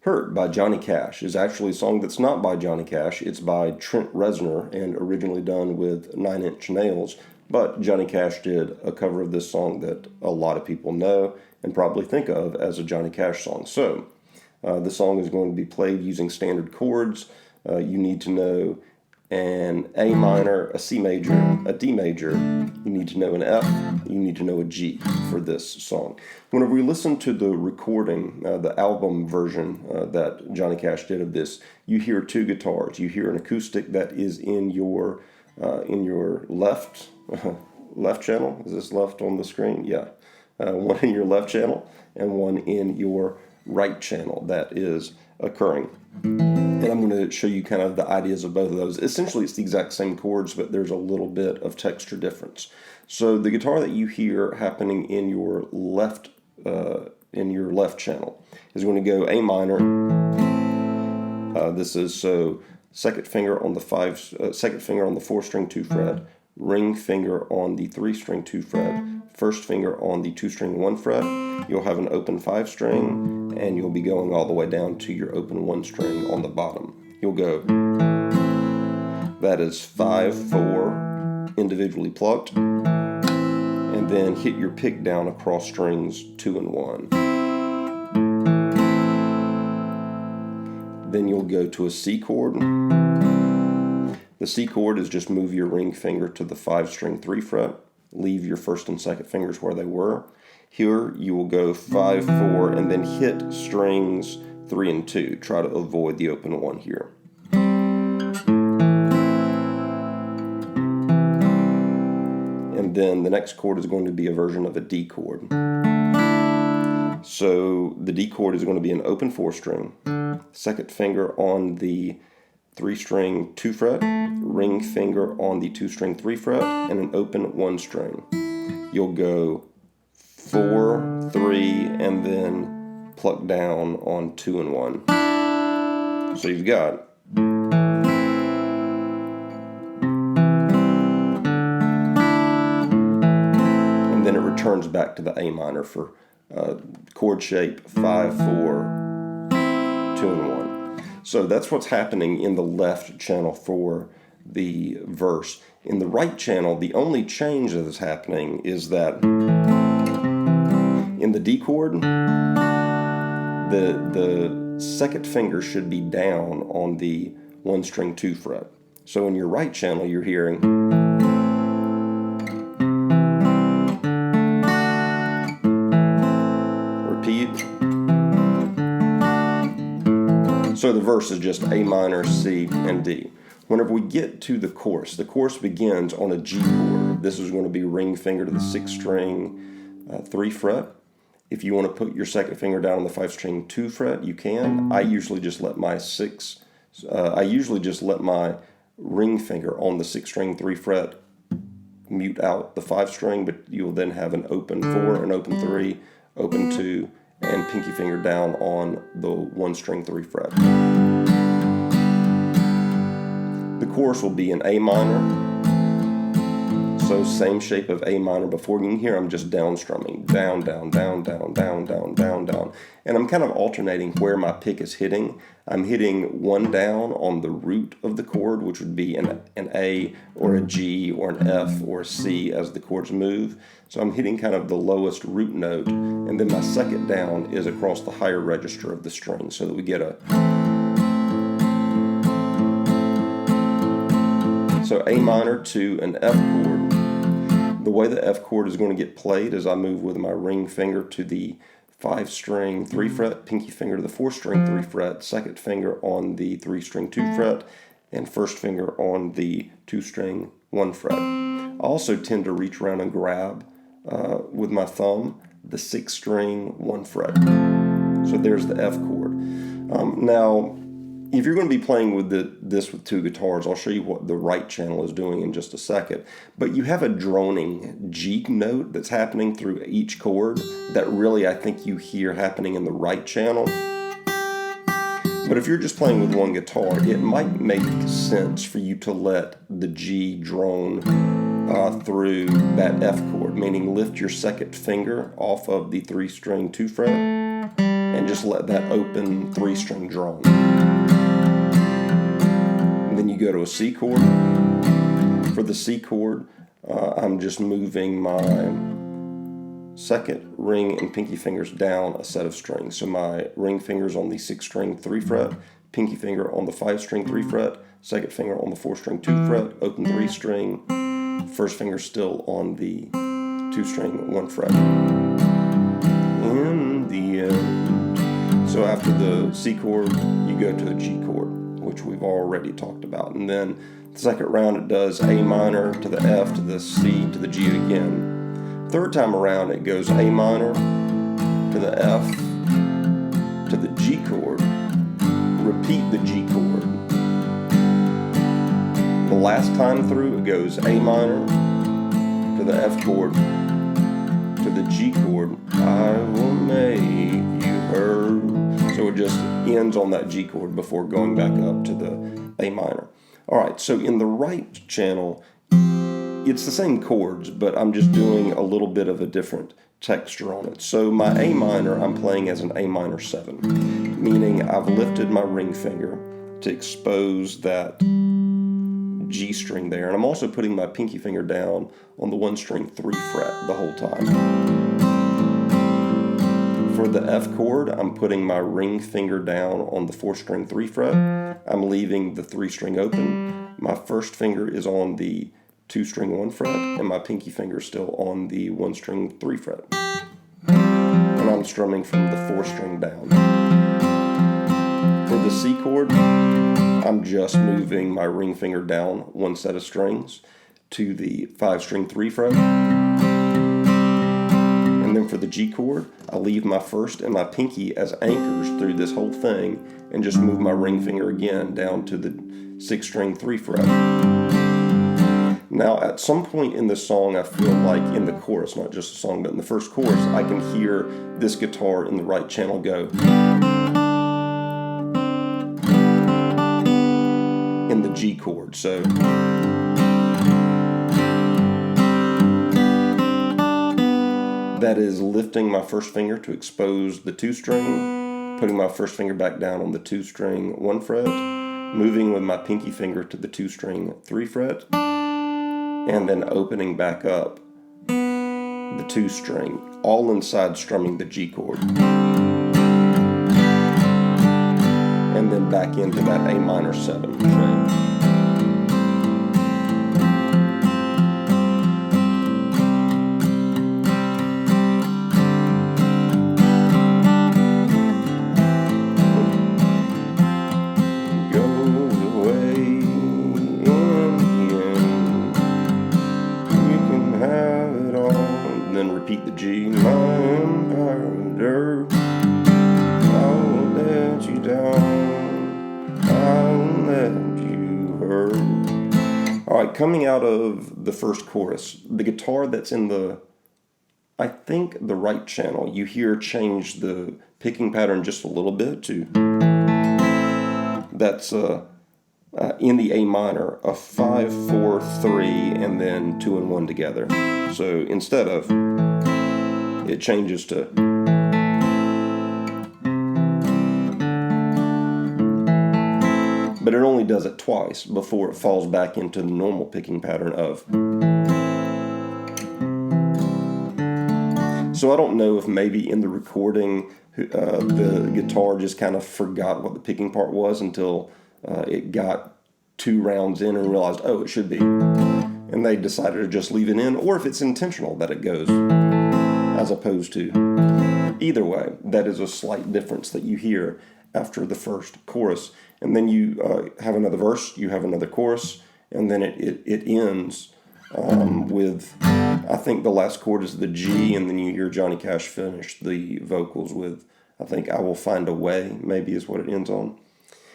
Hurt by Johnny Cash is actually a song that's not by Johnny Cash. It's by Trent Reznor and originally done with 9 Inch Nails. But Johnny Cash did a cover of this song that a lot of people know and probably think of as a Johnny Cash song. So the song is going to be played using standard chords. You need to know an A minor, a C major, a D major. You need to know an F. You need to know a G for this song. Whenever we listen to the recording, the album version that Johnny Cash did of this, you hear 2 guitars. You hear an acoustic that is in your left channel. Is this left on the screen? Yeah. One in your left channel and one in your right channel that is occurring. And I'm going to show you kind of the ideas of both of those. Essentially, it's the exact same chords, but there's a little bit of texture difference. So the guitar that you hear happening in your left channel is going to go A minor. This is so second finger on the 4-string 2 fret, ring finger on the 3-string 2 fret, first finger on the 2-string 1 fret. You'll have an open 5-string, and you'll be going all the way down to your open 1 string on the bottom. You'll go, that is 5-4 individually plucked, and then hit your pick down across strings 2 and 1. Then you'll go to a C chord. The C chord is just move your ring finger to the 5-string 3 fret. Leave your first and second fingers where they were. Here you will go 5-4 and then hit strings 3 and 2. Try to avoid the open 1 here. And then the next chord is going to be a version of a D chord. So the D chord is going to be an open 4-string, second finger on the 3-string 2 fret, ring finger on the 2-string 3 fret, and an open 1 string. You'll go 4, 3, and then pluck down on 2 and 1. So you've got and then it returns back to the A minor for chord shape 5, 4, 2 and 1. So that's what's happening in the left channel for the verse. In the right channel, the only change that is happening is that in the D chord, the second finger should be down on the 1-string 2 fret. So in your right channel, you're hearing repeat. So the verse is just A minor, C, and D. Whenever we get to the chorus begins on a G chord. This is going to be ring finger to the 6-string 3 fret. If you want to put your second finger down on the 5-string 2 fret, you can. I usually just let my ring finger on the 6-string 3 fret mute out the 5-string, but you'll then have an open 4, an open 3, open 2, and pinky finger down on the 1-string 3 fret. The chorus will be in A minor. So same shape of A minor before. You can hear I'm just down strumming. Down, down, down, down, down, down, down, down. And I'm kind of alternating where my pick is hitting. I'm hitting 1 down on the root of the chord, which would be an A or a G or an F or a C as the chords move. So I'm hitting kind of the lowest root note, and then my second down is across the higher register of the string so that we get a... So A minor to an F chord. The way the F chord is going to get played is I move with my ring finger to the 5-string 3 fret, pinky finger to the 4-string 3 fret, second finger on the 3-string 2 fret, and first finger on the 2-string 1 fret. I also tend to reach around and grab with my thumb the 6-string 1 fret. So there's the F chord. Now, if you're going to be playing with this with 2 guitars, I'll show you what the right channel is doing in just a second. But you have a droning G note that's happening through each chord that really I think you hear happening in the right channel. But if you're just playing with 1 guitar, it might make sense for you to let the G drone through that F chord, meaning lift your second finger off of the 3-string 2 fret and just let that open 3-string drum. And then you go to a C chord. For the C chord, I'm just moving my second ring and pinky fingers down a set of strings. So my ring finger's on the 6-string 3 fret, pinky finger on the 5-string 3 fret, second finger on the 4-string 2 fret, open 3-string, first finger still on the 2-string 1 fret. In the end. So after the C chord, you go to a G chord, which we've already talked about. And then the second round it does A minor to the F to the C to the G again. Third time around it goes A minor to the F to the G chord, repeat the G chord. The last time through it goes A minor to the F chord to the G chord, I will make you heard. So it just ends on that G chord before going back up to the A minor. Alright, so in the right channel, it's the same chords, but I'm just doing a little bit of a different texture on it. So my A minor, I'm playing as an A minor 7, meaning I've lifted my ring finger to expose that G string there, and I'm also putting my pinky finger down on the 1-string 3 fret the whole time. For the F chord, I'm putting my ring finger down on the 4-string 3 fret. I'm leaving the 3-string open. My first finger is on the 2-string 1 fret, and my pinky finger is still on the 1-string 3 fret. And I'm strumming from the 4-string down. For the C chord, I'm just moving my ring finger down 1 set of strings to the 5-string 3 fret. And then for the G chord, I leave my first and my pinky as anchors through this whole thing and just move my ring finger again down to the 6-string 3 fret. Now, at some point in this song, I feel like in the chorus, not just the song, but in the first chorus, I can hear this guitar in the right channel go in the G chord. So that is lifting my first finger to expose the 2-string, putting my first finger back down on the 2-string 1 fret, moving with my pinky finger to the 2-string 3 fret, and then opening back up the 2-string, all inside strumming the G chord. And then back into that A minor 7 shape. Repeat the G, my empire, I'll let you down, I'll let you hurt. Alright, coming out of the first chorus, the guitar that's in the, I think, the right channel, you hear change the picking pattern just a little bit to, that's in the A minor, a 5, 4, 3, and then 2 and 1 together. So instead of, it changes to, but it only does it twice before it falls back into the normal picking pattern of. So I don't know if maybe in the recording the guitar just kind of forgot what the picking part was until it got 2 rounds in and realized, oh, it should be. And they decided to just leave it in, or if it's intentional that it goes as opposed to. Either way, that is a slight difference that you hear after the first chorus. And then you have another verse, you have another chorus, and then it ends with, I think the last chord is the G, and then you hear Johnny Cash finish the vocals with, I think, I Will Find a Way, maybe is what it ends on.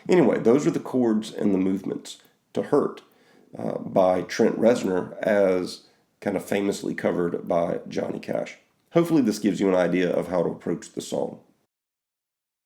Anyway, those are the chords and the movements to Hurt by Trent Reznor, as kind of famously covered by Johnny Cash. Hopefully this gives you an idea of how to approach the song.